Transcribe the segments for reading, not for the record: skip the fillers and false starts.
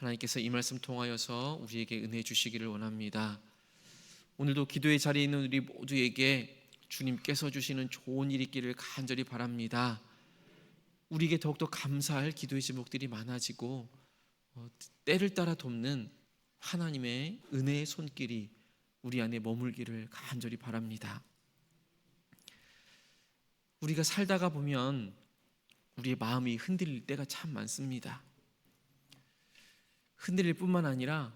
하나님께서 이 말씀 통하여서 우리에게 은혜 주시기를 원합니다. 오늘도 기도의 자리에 있는 우리 모두에게 주님께서 주시는 좋은 일 있기를 간절히 바랍니다. 우리에게 더욱더 감사할 기도의 제목들이 많아지고 때를 따라 돕는 하나님의 은혜의 손길이 우리 안에 머물기를 간절히 바랍니다. 우리가 살다가 보면 우리의 마음이 흔들릴 때가 참 많습니다. 흔들릴 뿐만 아니라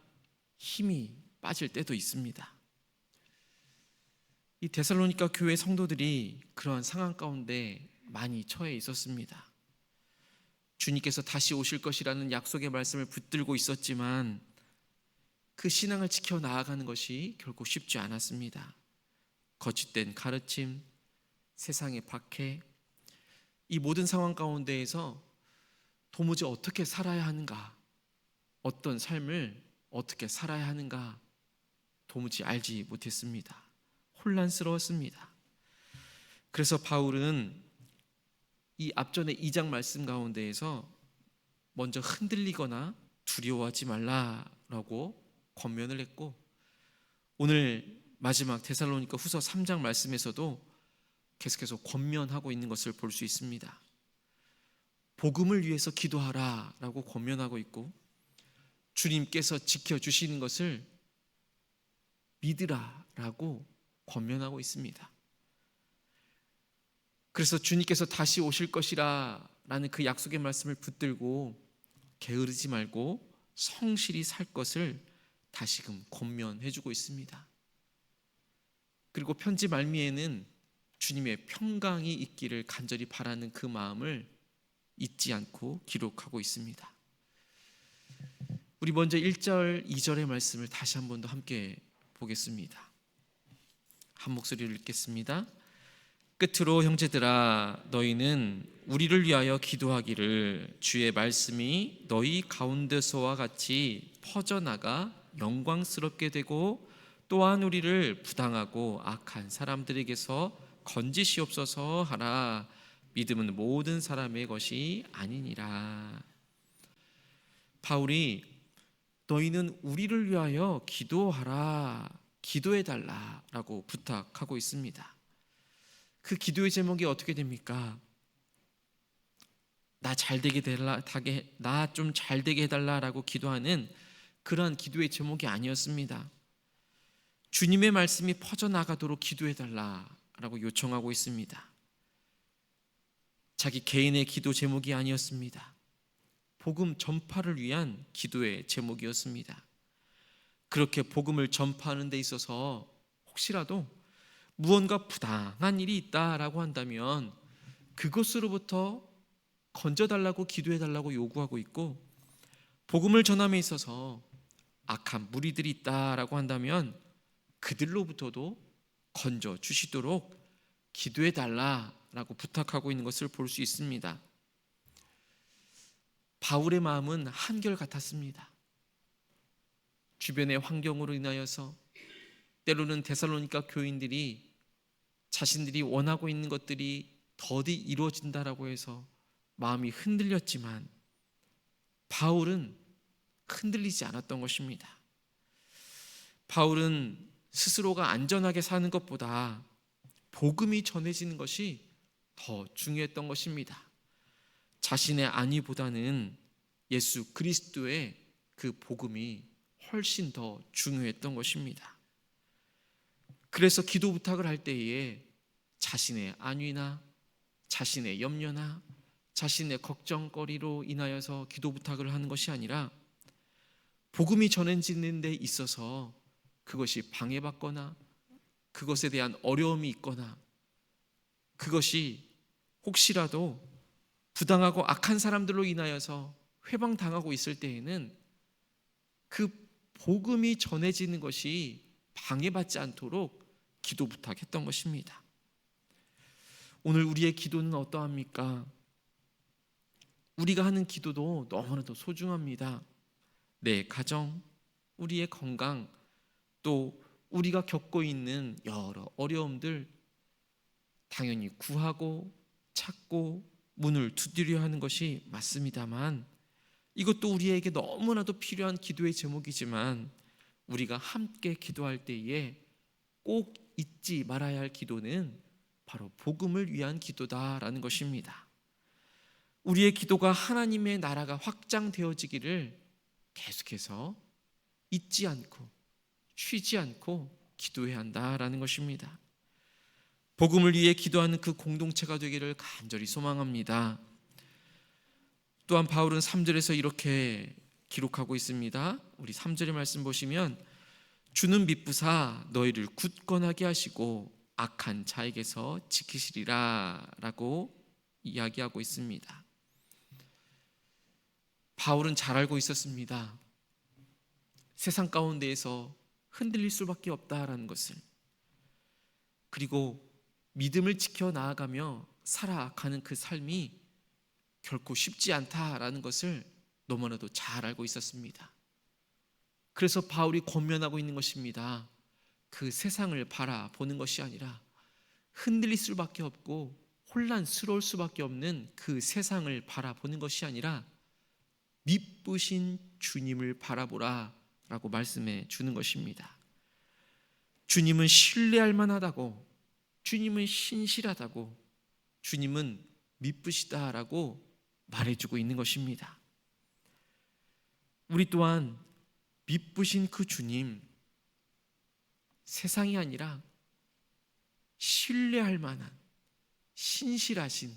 힘이 빠질 때도 있습니다. 이 데살로니가 교회 성도들이 그러한 상황 가운데 많이 처해 있었습니다. 주님께서 다시 오실 것이라는 약속의 말씀을 붙들고 있었지만 그 신앙을 지켜 나아가는 것이 결코 쉽지 않았습니다. 거짓된 가르침, 세상의 박해, 이 모든 상황 가운데에서 도무지 어떻게 살아야 하는가, 어떤 삶을 어떻게 살아야 하는가 도무지 알지 못했습니다. 혼란스러웠습니다. 그래서 바울은 이 앞전의 2장 말씀 가운데에서 먼저 흔들리거나 두려워하지 말라라고 권면을 했고, 오늘 마지막 데살로니가 후서 3장 말씀에서도 계속해서 권면하고 있는 것을 볼 수 있습니다. 복음을 위해서 기도하라라고 권면하고 있고, 주님께서 지켜주시는 것을 믿으라라고 권면하고 있습니다. 그래서 주님께서 다시 오실 것이라 라는 그 약속의 말씀을 붙들고 게으르지 말고 성실히 살 것을 다시금 권면해주고 있습니다. 그리고 편지 말미에는 주님의 평강이 있기를 간절히 바라는 그 마음을 잊지 않고 기록하고 있습니다. 우리 먼저 1절, 2절의 말씀을 다시 한 번 더 함께 보겠습니다. 한 목소리로 읽겠습니다. 끝으로 형제들아, 너희는 우리를 위하여 기도하기를 주의 말씀이 너희 가운데서와 같이 퍼져나가 영광스럽게 되고, 또한 우리를 부당하고 악한 사람들에게서 건지시옵소서 하라. 믿음은 모든 사람의 것이 아니니라. 바울이 너희는 우리를 위하여 기도하라, 기도해달라라고 부탁하고 있습니다. 그 기도의 제목이 어떻게 됩니까? 나 좀 잘 되게 해달라라고 기도하는 그러한 기도의 제목이 아니었습니다. 주님의 말씀이 퍼져나가도록 기도해달라라고 요청하고 있습니다. 자기 개인의 기도 제목이 아니었습니다. 복음 전파를 위한 기도의 제목이었습니다. 그렇게 복음을 전파하는 데 있어서 혹시라도 무언가 부당한 일이 있다라고 한다면 그것으로부터 건져달라고 기도해달라고 요구하고 있고, 복음을 전함에 있어서 악한 무리들이 있다라고 한다면 그들로부터도 건져 주시도록 기도해달라라고 부탁하고 있는 것을 볼 수 있습니다. 바울의 마음은 한결같았습니다. 주변의 환경으로 인하여서 때로는 데살로니가 교인들이 자신들이 원하고 있는 것들이 더디 이루어진다라고 해서 마음이 흔들렸지만 바울은 흔들리지 않았던 것입니다. 바울은 스스로가 안전하게 사는 것보다 복음이 전해지는 것이 더 중요했던 것입니다. 자신의 안위보다는 예수 그리스도의 그 복음이 훨씬 더 중요했던 것입니다. 그래서 기도 부탁을 할 때에 자신의 안위나 자신의 염려나 자신의 걱정거리로 인하여서 기도 부탁을 하는 것이 아니라 복음이 전해지는 데 있어서 그것이 방해받거나 그것에 대한 어려움이 있거나 그것이 혹시라도 부당하고 악한 사람들로 인하여서 회방당하고 있을 때에는 그 복음이 전해지는 것이 방해받지 않도록 기도 부탁했던 것입니다. 오늘 우리의 기도는 어떠합니까? 우리가 하는 기도도 너무나도 소중합니다. 내 가정, 우리의 건강, 또 우리가 겪고 있는 여러 어려움들 당연히 구하고 찾고 문을 두드려 하는 것이 맞습니다만, 이것도 우리에게 너무나도 필요한 기도의 제목이지만 우리가 함께 기도할 때에 꼭 잊지 말아야 할 기도는 바로 복음을 위한 기도다라는 것입니다. 우리의 기도가 하나님의 나라가 확장되어지기를 계속해서 잊지 않고 쉬지 않고 기도해야 한다라는 것입니다. 복음을 위해 기도하는 그 공동체가 되기를 간절히 소망합니다. 또한 바울은 3절에서 이렇게 기록하고 있습니다. 우리 3절의 말씀 보시면 주는 미쁘사 너희를 굳건하게 하시고 악한 자에게서 지키시리라 라고 이야기하고 있습니다. 바울은 잘 알고 있었습니다. 세상 가운데에서 흔들릴 수밖에 없다라는 것을, 그리고 믿음을 지켜 나아가며 살아가는 그 삶이 결코 쉽지 않다라는 것을 너무나도 잘 알고 있었습니다. 그래서 바울이 권면하고 있는 것입니다. 그 세상을 바라보는 것이 아니라 흔들릴 수밖에 없고 혼란스러울 수밖에 없는 그 세상을 바라보는 것이 아니라 미쁘신 주님을 바라보라 라고 말씀해 주는 것입니다. 주님은 신뢰할 만하다고, 주님은 신실하다고, 주님은 미쁘시다라고 말해주고 있는 것입니다. 우리 또한 미쁘신 그 주님, 세상이 아니라 신뢰할 만한 신실하신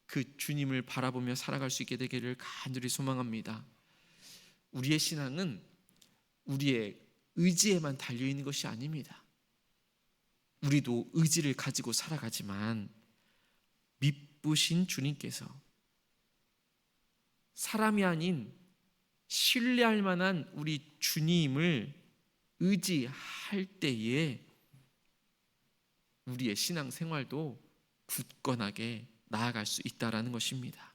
그 주님을 바라보며 살아갈 수 있게 되기를 간절히 소망합니다. 우리의 신앙은 우리의 의지에만 달려있는 것이 아닙니다. 우리도 의지를 가지고 살아가지만 미쁘신 주님께서 사람이 아닌 신뢰할 만한 우리 주님을 의지할 때에 우리의 신앙생활도 굳건하게 나아갈 수 있다라는 것입니다.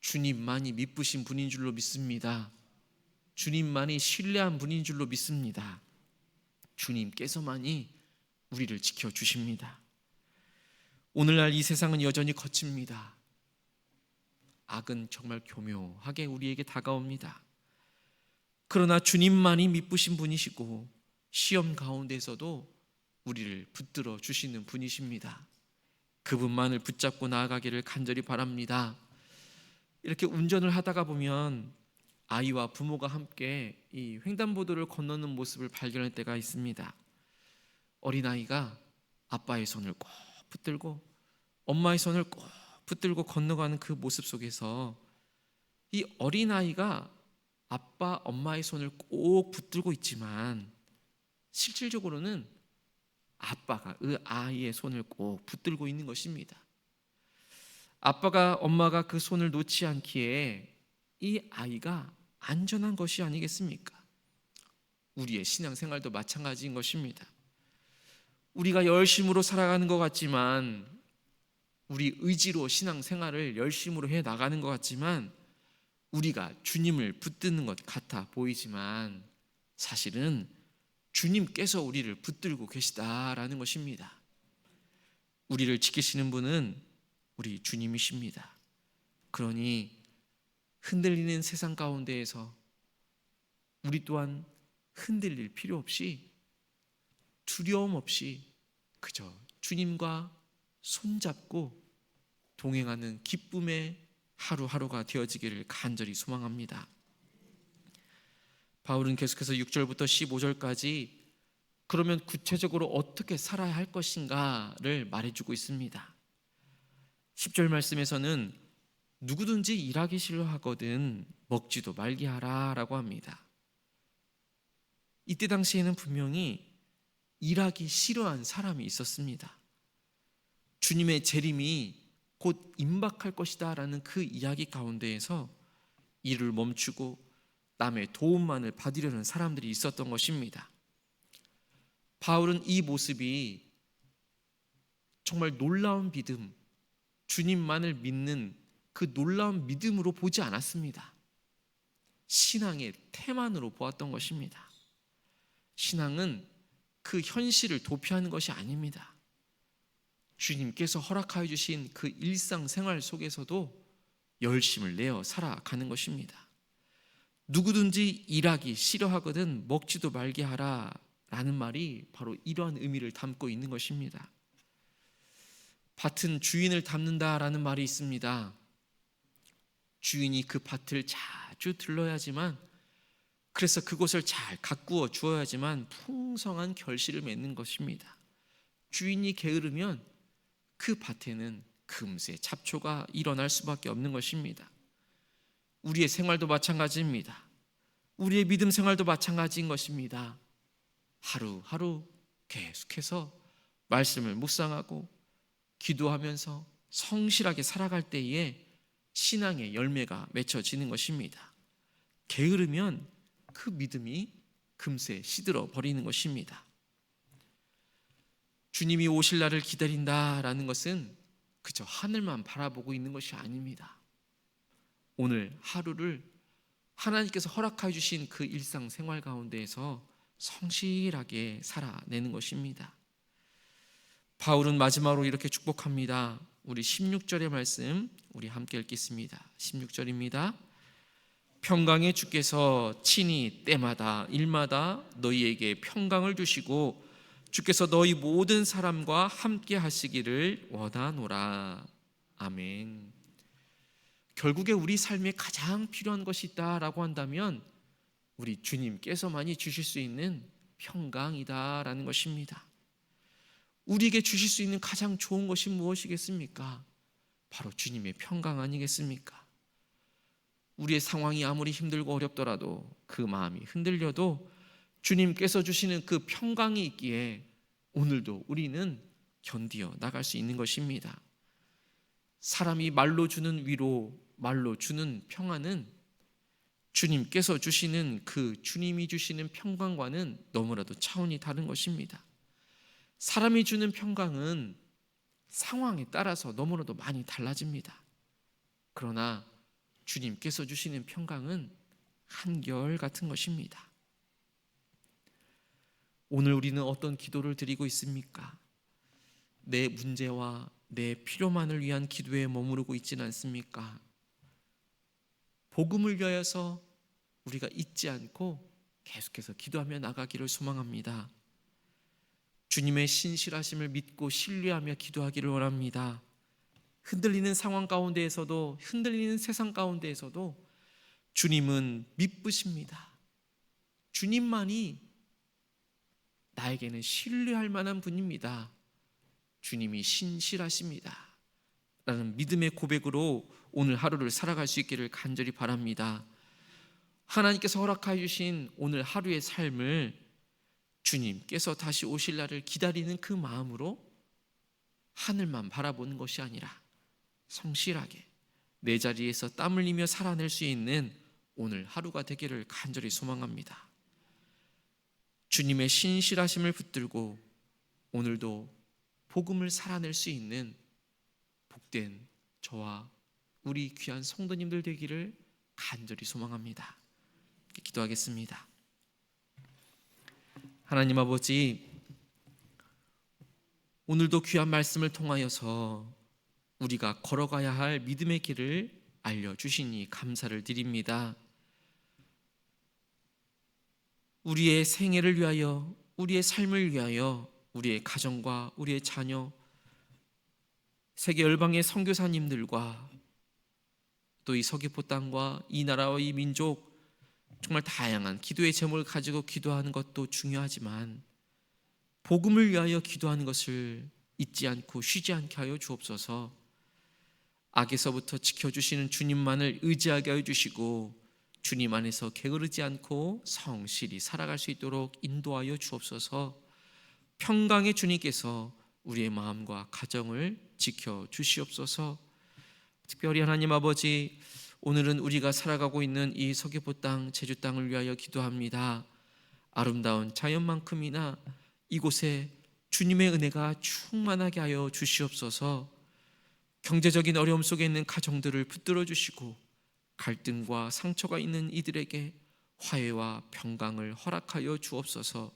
주님만이 미쁘신 분인 줄로 믿습니다. 주님만이 신뢰한 분인 줄로 믿습니다. 주님께서만이 우리를 지켜주십니다. 오늘날 이 세상은 여전히 거칩니다. 악은 정말 교묘하게 우리에게 다가옵니다. 그러나 주님만이 미쁘신 분이시고 시험 가운데서도 우리를 붙들어 주시는 분이십니다. 그분만을 붙잡고 나아가기를 간절히 바랍니다. 이렇게 운전을 하다가 보면 아이와 부모가 함께 이 횡단보도를 건너는 모습을 발견할 때가 있습니다. 어린아이가 아빠의 손을 꼭 붙들고 엄마의 손을 꼭 붙들고 건너가는 그 모습 속에서 이 어린아이가 아빠, 엄마의 손을 꼭 붙들고 있지만 실질적으로는 아빠가 그 아이의 손을 꼭 붙들고 있는 것입니다. 아빠가, 엄마가 그 손을 놓지 않기에 이 아이가 안전한 것이 아니겠습니까? 우리의 신앙생활도 마찬가지인 것입니다. 우리가 열심으로 살아가는 것 같지만, 우리 의지로 신앙생활을 열심으로 해 나가는 것 같지만, 우리가 주님을 붙드는 것 같아 보이지만 사실은 주님께서 우리를 붙들고 계시다라는 것입니다. 우리를 지키시는 분은 우리 주님이십니다. 그러니 흔들리는 세상 가운데에서 우리 또한 흔들릴 필요 없이, 두려움 없이 그저 주님과 손잡고 동행하는 기쁨의 하루하루가 되어지기를 간절히 소망합니다. 바울은 계속해서 6절부터 15절까지 그러면 구체적으로 어떻게 살아야 할 것인가를 말해주고 있습니다. 10절 말씀에서는 누구든지 일하기 싫어하거든 먹지도 말게 하라 라고 합니다. 이때 당시에는 분명히 일하기 싫어한 사람이 있었습니다. 주님의 재림이 곧 임박할 것이다 라는 그 이야기 가운데에서 일을 멈추고 남의 도움만을 받으려는 사람들이 있었던 것입니다. 바울은 이 모습이 정말 놀라운 믿음, 주님만을 믿는 그 놀라운 믿음으로 보지 않았습니다. 신앙의 태만으로 보았던 것입니다. 신앙은 그 현실을 도피하는 것이 아닙니다. 주님께서 허락하여 주신 그 일상생활 속에서도 열심을 내어 살아가는 것입니다. 누구든지 일하기 싫어하거든 먹지도 말게 하라 라는 말이 바로 이러한 의미를 담고 있는 것입니다. 밭은 주인을 닮는다라는 말이 있습니다. 주인이 그 밭을 자주 들러야지만, 그래서 그곳을 잘 가꾸어 주어야지만 풍성한 결실을 맺는 것입니다. 주인이 게으르면 그 밭에는 금세 잡초가 일어날 수밖에 없는 것입니다. 우리의 생활도 마찬가지입니다. 우리의 믿음 생활도 마찬가지인 것입니다. 하루하루 계속해서 말씀을 묵상하고 기도하면서 성실하게 살아갈 때에 신앙의 열매가 맺혀지는 것입니다. 게으르면 그 믿음이 금세 시들어 버리는 것입니다. 주님이 오실 날을 기다린다라는 것은 그저 하늘만 바라보고 있는 것이 아닙니다. 오늘 하루를 하나님께서 허락해 주신 그 일상생활 가운데에서 성실하게 살아내는 것입니다. 바울은 마지막으로 이렇게 축복합니다. 우리 16절의 말씀 우리 함께 읽겠습니다. 16절입니다. 평강의 주께서 친히 때마다 일마다 너희에게 평강을 주시고 주께서 너희 모든 사람과 함께 하시기를 원하노라. 아멘. 결국에 우리 삶에 가장 필요한 것이 있다라고 한다면 우리 주님께서만이 주실 수 있는 평강이다라는 것입니다. 우리에게 주실 수 있는 가장 좋은 것이 무엇이겠습니까? 바로 주님의 평강 아니겠습니까? 우리의 상황이 아무리 힘들고 어렵더라도 그 마음이 흔들려도 주님께서 주시는 그 평강이 있기에 오늘도 우리는 견디어 나갈 수 있는 것입니다. 사람이 말로 주는 위로, 말로 주는 평안은 주님께서 주시는 그 주님이 주시는 평강과는 너무나도 차원이 다른 것입니다. 사람이 주는 평강은 상황에 따라서 너무나도 많이 달라집니다. 그러나 주님께서 주시는 평강은 한결같은 것입니다. 오늘 우리는 어떤 기도를 드리고 있습니까? 내 문제와 내 필요만을 위한 기도에 머무르고 있지는 않습니까? 복음을 위하여서 우리가 잊지 않고 계속해서 기도하며 나가기를 소망합니다. 주님의 신실하심을 믿고 신뢰하며 기도하기를 원합니다. 흔들리는 상황 가운데에서도, 흔들리는 세상 가운데에서도 주님은 미쁘십니다. 주님만이 나에게는 신뢰할 만한 분입니다. 주님이 신실하십니다. 라는 믿음의 고백으로 오늘 하루를 살아갈 수 있기를 간절히 바랍니다. 하나님께서 허락하여 주신 오늘 하루의 삶을 주님께서 다시 오실 날을 기다리는 그 마음으로 하늘만 바라보는 것이 아니라 성실하게 내 자리에서 땀 흘리며 살아낼 수 있는 오늘 하루가 되기를 간절히 소망합니다. 주님의 신실하심을 붙들고 오늘도 복음을 살아낼 수 있는 복된 저와 우리 귀한 성도님들 되기를 간절히 소망합니다. 기도하겠습니다. 하나님 아버지, 오늘도 귀한 말씀을 통하여서 우리가 걸어가야 할 믿음의 길을 알려주시니 감사를 드립니다. 우리의 생애를 위하여, 우리의 삶을 위하여, 우리의 가정과 우리의 자녀, 세계 열방의 선교사님들과 또 이 서귀포 땅과 이 나라와 이 민족, 정말 다양한 기도의 제목을 가지고 기도하는 것도 중요하지만 복음을 위하여 기도하는 것을 잊지 않고 쉬지 않게 하여 주옵소서. 악에서부터 지켜주시는 주님만을 의지하게 하여 주시고 주님 안에서 게으르지 않고 성실히 살아갈 수 있도록 인도하여 주옵소서. 평강의 주님께서 우리의 마음과 가정을 지켜주시옵소서. 특별히 하나님 아버지, 오늘은 우리가 살아가고 있는 이 서귀포 땅, 제주 땅을 위하여 기도합니다. 아름다운 자연만큼이나 이곳에 주님의 은혜가 충만하게 하여 주시옵소서. 경제적인 어려움 속에 있는 가정들을 붙들어 주시고 갈등과 상처가 있는 이들에게 화해와 평강을 허락하여 주옵소서.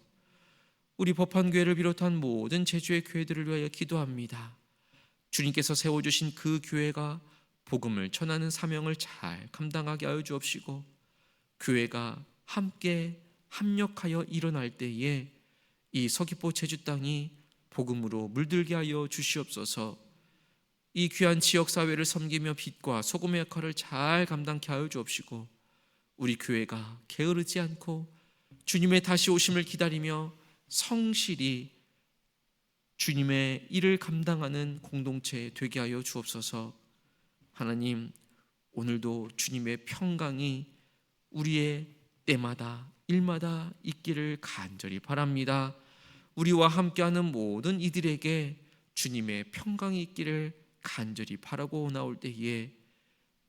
우리 법한교회를 비롯한 모든 제주의 교회들을 위하여 기도합니다. 주님께서 세워주신 그 교회가 복음을 전하는 사명을 잘 감당하게 하여 주옵시고, 교회가 함께 합력하여 일어날 때에 이 서귀포 제주 땅이 복음으로 물들게 하여 주시옵소서. 이 귀한 지역사회를 섬기며 빛과 소금의 역할을 잘 감당케 하여 주옵시고, 우리 교회가 게으르지 않고 주님의 다시 오심을 기다리며 성실히 주님의 일을 감당하는 공동체 되게 하여 주옵소서. 하나님, 오늘도 주님의 평강이 우리의 때마다 일마다 있기를 간절히 바랍니다. 우리와 함께하는 모든 이들에게 주님의 평강이 있기를 간절히 바라고 나올 때에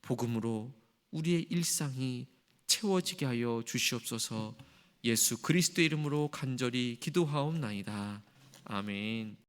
복음으로 우리의 일상이 채워지게 하여 주시옵소서. 예수 그리스도의 이름으로 간절히 기도하옵나이다. 아멘.